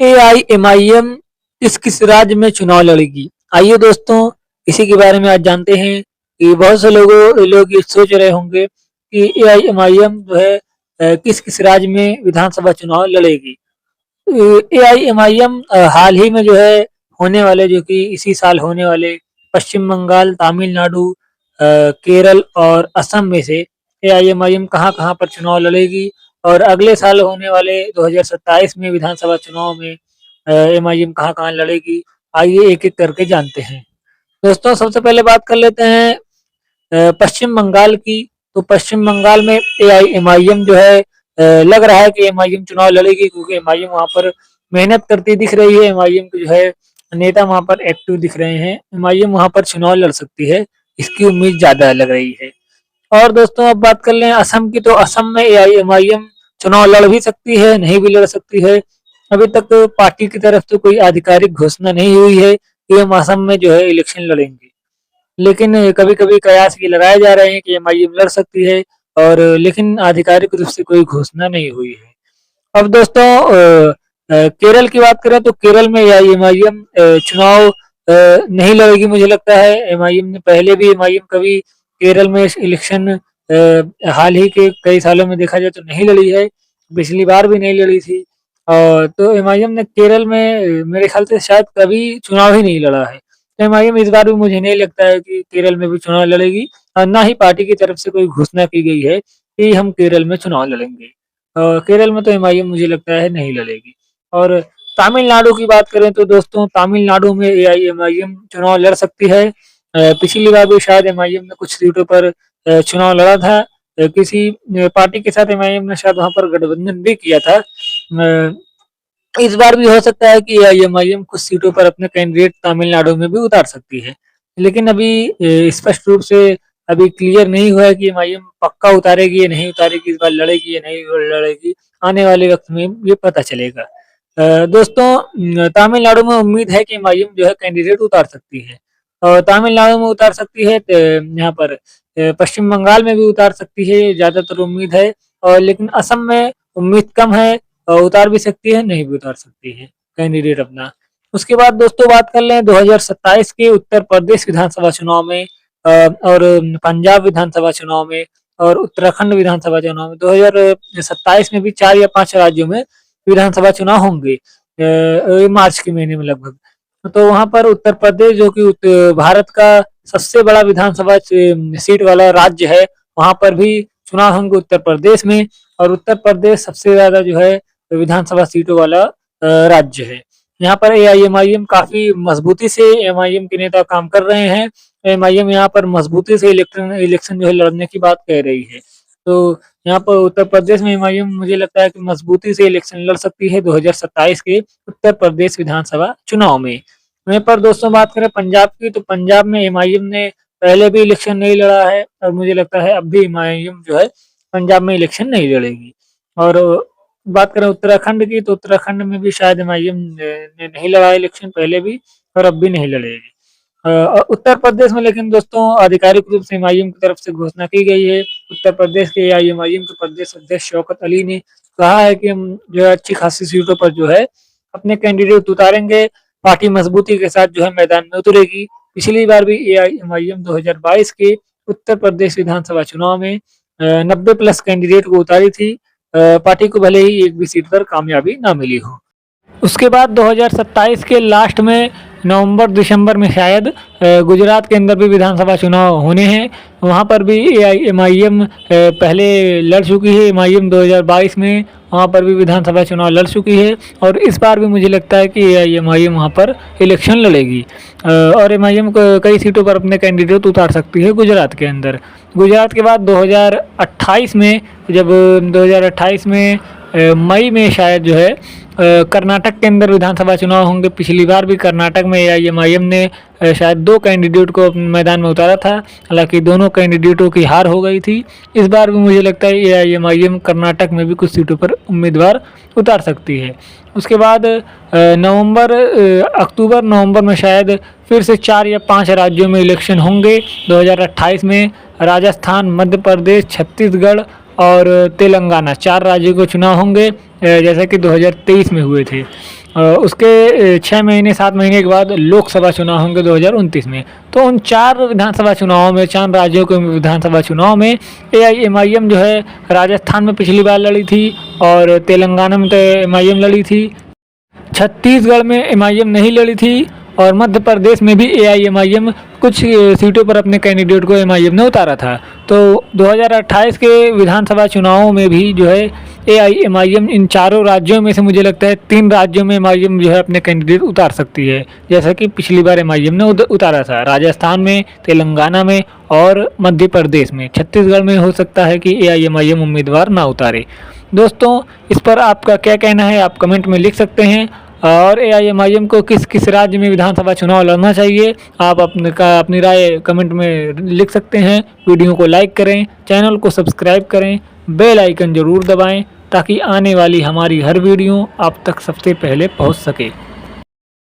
AIMIM किस किस राज्य में चुनाव लड़ेगी? आइए दोस्तों, इसी के बारे में आज जानते हैं कि बहुत से लोग ये सोच रहे होंगे कि एआईएमआईएम जो है किस किस राज्य में विधानसभा चुनाव लड़ेगी। एआईएमआईएम हाल ही में जो है होने वाले, जो कि इसी साल होने वाले पश्चिम बंगाल, तमिलनाडु, केरल और असम में से एआईएमआईएम कहाँ-कहाँ पर चुनाव लड़ेगी और अगले साल होने वाले 2027 में विधानसभा चुनाव में एमआईएम कहाँ-कहाँ लड़ेगी। आइए एक-एक करके जानते हैं। दोस्तों, सबसे पहले बात कर लेते हैं पश्चिम बंगाल की। तो पश्चिम बंगाल में एआईएमआईएम जो है लग रहा है कि एमआईएम चुनाव लड़ेगी, क्योंकि एमआईएम वहाँ पर मेहनत करती दिख रही है। एमआईएम के जो है नेता वहाँ पर एक्टिव दिख रहे हैं। एमआईएम वहाँ पर चुनाव लड़ सकती है, इसकी उम्मीद ज़्यादा लग रही है। और दोस्तों, अब बात कर लें असम की। तो असम में एआईएमआईएम चुनाव लड़ भी सकती है, नहीं भी लड़ सकती है। अभी तक पार्टी की तरफ से कोई आधिकारिक घोषणा नहीं हुई है कि हम असम में जो है इलेक्शन लड़ेंगे। लेकिन कभी-कभी कयास ये लगाए जा रहे हैं कि एमआईएम लड़ सकती है, और लेकिन आधिकारिक रूप से कोई घोषणा नहीं हुई है। अब दोस्तों, केरल की बात करें तो केरल में एमआईएम चुनाव नहीं लड़ेगी मुझे लगता है। एमआईएम ने पहले भी एमआईएम कभी केरल में इलेक्शन हाल ही के कई सालों में देखा जाए तो नहीं लड़ी है। पिछली बार भी नहीं लड़ी थी। तो एमआईएम ने केरल में मेरे ख्याल से शायद कभी चुनाव ही नहीं लड़ा है। तो एमआईएम इस बार भी मुझे नहीं लगता है कि केरल में भी चुनाव लड़ेगी, और ना ही पार्टी की तरफ से कोई घोषणा की गई है कि हम केरल में चुनाव लड़ेंगे। केरल में तो एमआईएम मुझे लगता है नहीं लड़ेगी। और तमिलनाडु की बात करें तो दोस्तों, तमिलनाडु में एआईएमआईएम चुनाव लड़ सकती है। पिछली बार भी शायद एमआईएम ने कुछ सीटों पर चुनाव लड़ा था। किसी पार्टी के साथ एमआईएम ने शायद वहाँ पर गठबंधन भी किया था। इस बार भी हो सकता है कि एआईएमआईएम कुछ सीटों पर अपने कैंडिडेट तमिलनाडु में भी उतार सकती है। लेकिन अभी स्पष्ट रूप से अभी क्लियर नहीं हुआ है कि एमआईएम पक्का उतारेगी या नहीं उतारेगी, इस बार लड़ेगी या नहीं लड़ेगी। आने वाले वक्त में ये पता चलेगा। दोस्तों, तमिलनाडु में उम्मीद है कि एमआईएम जो है कैंडिडेट उतार सकती है, और तमिलनाडु में उतार सकती है तो यहाँ पर पश्चिम बंगाल में भी उतार सकती है, ज़्यादातर उम्मीद है। और लेकिन असम में उम्मीद कम है, उतार भी सकती है, नहीं भी उतार सकती है कैंडिडेट अपना। उसके बाद दोस्तों, बात कर लें 2027 के उत्तर प्रदेश विधानसभा चुनाव में, और पंजाब विधानसभा चुनाव में, और उत्तराखंड विधानसभा चुनाव में। 2027 में भी 4 या 5 राज्यों में विधानसभा चुनाव होंगे मार्च के महीने में लगभग। तो वहाँ पर उत्तर प्रदेश, जो कि भारत का सबसे बड़ा विधानसभा सीट वाला राज्य है, वहाँ पर भी चुनाव होंगे उत्तर प्रदेश में। और उत्तर प्रदेश सबसे ज़्यादा जो है विधानसभा सीटों वाला राज्य है। यहाँ पर एआईएमआईएम काफ़ी मजबूती से एमआईएम के नेता काम कर रहे हैं। एमआईएम यहाँ पर मजबूती से इलेक्शन जो है लड़ने की बात कह रही है। तो यहाँ पर उत्तर प्रदेश में एमआईएम मुझे लगता है कि मजबूती से इलेक्शन लड़ सकती है 2027 के उत्तर प्रदेश विधानसभा चुनाव में। वहीं पर दोस्तों, बात करें पंजाब की। तो पंजाब में एमआईएम ने पहले भी इलेक्शन नहीं लड़ा है, और मुझे लगता है अब भी एमआईएम जो है पंजाब में इलेक्शन नहीं लड़ेगी। और बात करें उत्तराखंड की, तो उत्तराखंड में भी शायद एमआईएम ने नहीं लड़ा इलेक्शन पहले भी, और अब भी नहीं लड़ेगी। और उत्तर प्रदेश में लेकिन दोस्तों, आधिकारिक रूप से एमआईएम की तरफ से घोषणा की गई है। उत्तर प्रदेश के एआईएमआईएम के प्रदेश अध्यक्ष शौकत अली ने कहा है कि हम जो है अच्छी खासी सीटों पर जो है अपने कैंडिडेट उतारेंगे। पार्टी मजबूती के साथ जो है मैदान में उतरेगी। पिछली बार भी एआईएमआईएम 2022 के उत्तर प्रदेश विधानसभा चुनाव में 90 प्लस कैंडिडेट को उतारी थी। पार्टी को भले ही एक भी सीट पर कामयाबी ना मिली हो। उसके बाद 2027 के लास्ट में नवंबर-दिसंबर में शायद गुजरात के अंदर भी विधानसभा चुनाव होने हैं। वहाँ पर भी एआईएमआईएम पहले लड़ चुकी है। एमआईएम 2022 में वहाँ पर भी विधानसभा चुनाव लड़ चुकी है, और इस बार भी मुझे लगता है कि एआईएमआईएम वहाँ पर इलेक्शन लड़ेगी। और एमआईएम कई सीटों पर अपने कैंडिडेट उतार सकती है गुजरात के अंदर। गुजरात के बाद 2028 में, जब 2028 में मई में शायद जो है कर्नाटक के अंदर विधानसभा चुनाव होंगे। पिछली बार भी कर्नाटक में एआईएमआईएम ने शायद 2 कैंडिडेट को अपने मैदान में उतारा था, हालांकि दोनों कैंडिडेटों की हार हो गई थी। इस बार भी मुझे लगता है एआईएमआईएम कर्नाटक में भी कुछ सीटों पर उम्मीदवार उतार सकती है। उसके बाद अक्टूबर नवंबर में शायद फिर से 4 या 5 राज्यों में इलेक्शन होंगे 2028 में। राजस्थान, मध्य प्रदेश, छत्तीसगढ़ और तेलंगाना, 4 राज्यों के चुनाव होंगे, जैसा कि 2023 में हुए थे। उसके 6 महीने 7 महीने के बाद लोकसभा चुनाव होंगे 2029 में। तो उन 4 विधानसभा चुनावों में, 4 राज्यों के विधानसभा चुनाव में एआईएमआईएम जो है राजस्थान में पिछली बार लड़ी थी और तेलंगाना में तो एमआईएम लड़ी थी, छत्तीसगढ़ में एमआईएम नहीं लड़ी थी और मध्य प्रदेश में भी एआईएमआईएम कुछ सीटों पर अपने कैंडिडेट को एमआईएम ने उतारा था। तो 2028 के विधानसभा चुनावों में भी जो है एआईएमआईएम इन चारों राज्यों में से मुझे लगता है 3 राज्यों में एमआईएम जो है अपने कैंडिडेट उतार सकती है, जैसा कि पिछली बार एमआईएम ने उतारा था। राजस्थान में, तेलंगाना में और मध्य प्रदेश में। छत्तीसगढ़ में हो सकता है कि एआईएमआईएम उम्मीदवार ना उतारे। दोस्तों, इस पर आपका क्या कहना है आप कमेंट में लिख सकते हैं। और एआईएमआईएम को किस किस राज्य में विधानसभा चुनाव लड़ना चाहिए आप अपनी राय कमेंट में लिख सकते हैं। वीडियो को लाइक करें, चैनल को सब्सक्राइब करें, बेल आइकन ज़रूर दबाएं ताकि आने वाली हमारी हर वीडियो आप तक सबसे पहले पहुंच सके।